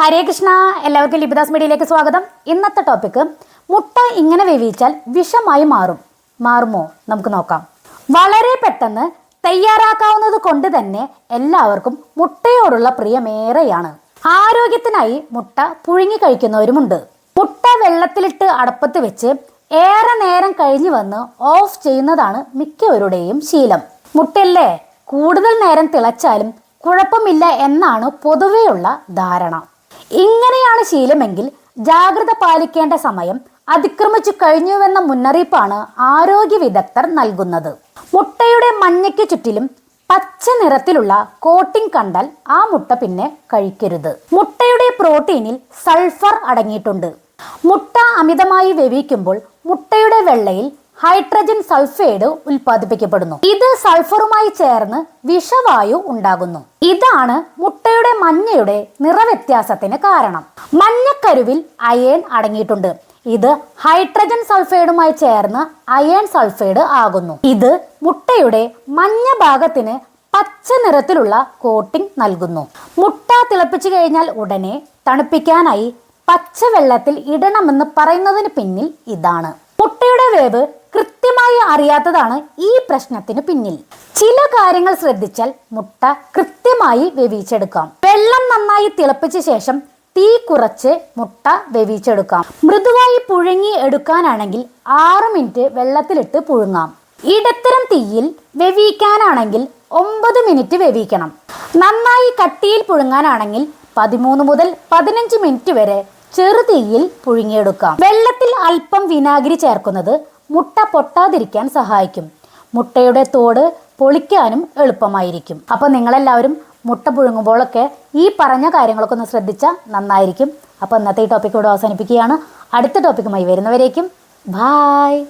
ഹരേ കൃഷ്ണ. എല്ലാവർക്കും ലിപിദാസ് മീഡിയയിലേക്ക് സ്വാഗതം. ഇന്നത്തെ ടോപ്പിക്, മുട്ട ഇങ്ങനെ വേവിച്ചാൽ വിഷമായി മാറുമോ? നമുക്ക് നോക്കാം. വളരെ പെട്ടെന്ന് തയ്യാറാക്കാവുന്നത് കൊണ്ട് തന്നെ എല്ലാവർക്കും മുട്ടയോടുള്ള പ്രിയമേറെയാണ്. ആരോഗ്യത്തിനായി മുട്ട പുഴുങ്ങി കഴിക്കുന്നവരുമുണ്ട്. മുട്ട വെള്ളത്തിലിട്ട് അടുപ്പത്ത് വെച്ച് ഏറെ നേരം കഴിഞ്ഞു വന്ന് ഓഫ് ചെയ്യുന്നതാണ് മിക്കവരുടെയും ശീലം. മുട്ടയല്ലേ, കൂടുതൽ നേരം തിളച്ചാലും കുഴപ്പമില്ല എന്നാണ് പൊതുവെയുള്ള ധാരണ. ഇങ്ങനെയാണ് ശീലമെങ്കിൽ ജാഗ്രത പാലിക്കേണ്ട സമയം അതിക്രമിച്ചു കഴിഞ്ഞുവെന്ന മുന്നറിയിപ്പാണ് ആരോഗ്യ വിദഗ്ധർ നൽകുന്നത്. മുട്ടയുടെ മഞ്ഞയ്ക്ക് ചുറ്റിലും പച്ച നിറത്തിലുള്ള കോട്ടിംഗ് കണ്ടാൽ ആ മുട്ട പിന്നെ കഴിക്കരുത്. മുട്ടയുടെ പ്രോട്ടീനിൽ സൾഫർ അടങ്ങിയിട്ടുണ്ട്. മുട്ട അമിതമായി വേവിക്കുമ്പോൾ മുട്ടയുടെ വെള്ളയിൽ ഹൈഡ്രജൻ സൾഫൈഡ് ഉൽപ്പാദിപ്പിക്കപ്പെടുന്നു. ഇത് സൾഫറുമായി ചേർന്ന് വിഷവായു ഉണ്ടാകുന്നു. ഇതാണ് മുട്ടയുടെ മഞ്ഞയുടെ നിറവ്യത്യാസത്തിന് കാരണം. മഞ്ഞക്കരുവിൽ അയേൺ അടങ്ങിയിട്ടുണ്ട്. ഇത് ഹൈഡ്രജൻ സൾഫൈഡുമായി ചേർന്ന് അയേൺ സൾഫൈഡ് ആകുന്നു. ഇത് മുട്ടയുടെ മഞ്ഞ ഭാഗത്തിന് പച്ച നിറത്തിലുള്ള കോട്ടിംഗ് നൽകുന്നു. മുട്ട തിളപ്പിച്ചു കഴിഞ്ഞാൽ ഉടനെ തണുപ്പിക്കാനായി പച്ചവെള്ളത്തിൽ ഇടണമെന്ന് പറയുന്നതിന് പിന്നിൽ ഇതാണ്. മുട്ടയുടെ വേവ് കൃത്യമായി അറിയാത്തതാണ് ഈ പ്രശ്നത്തിന് പിന്നിൽ. ചില കാര്യങ്ങൾ ശ്രദ്ധിച്ചാൽ മുട്ട കൃത്യമായി വേവിച്ചെടുക്കാം. വെള്ളം നന്നായി തിളപ്പിച്ച ശേഷം തീ കുറച്ച് മുട്ട വേവിച്ചെടുക്കാം. മൃദുവായി പുഴുങ്ങി എടുക്കാനാണെങ്കിൽ 6 മിനിറ്റ് വെള്ളത്തിലിട്ട് പുഴുങ്ങാം. ഇടത്തരം തീയിൽ വേവിക്കാനാണെങ്കിൽ 9 മിനിറ്റ് വേവിക്കണം. നന്നായി കട്ടിയിൽ പുഴുങ്ങാനാണെങ്കിൽ 13 മുതൽ 15 മിനിറ്റ് വരെ ചെറുതീയിൽ പുഴുങ്ങിയെടുക്കാം. വെള്ളത്തിൽ അല്പം വിനാഗിരി ചേർക്കുന്നത് മുട്ട പൊട്ടാതിരിക്കാൻ സഹായിക്കും. മുട്ടയുടെ തോട് പൊളിക്കാനും എളുപ്പമായിരിക്കും. അപ്പോൾ നിങ്ങളെല്ലാവരും മുട്ട പുഴുങ്ങുമ്പോഴൊക്കെ ഈ പറഞ്ഞ കാര്യങ്ങളൊക്കെ ഒന്ന് ശ്രദ്ധിച്ചാൽ നന്നായിരിക്കും. അപ്പോൾ ഇന്നത്തെ ഈ ടോപ്പിക് ഇവിടെ അവസാനിപ്പിക്കുകയാണ്. അടുത്ത ടോപ്പിക്കുമായി വരുന്നവരേക്കും ബായ്.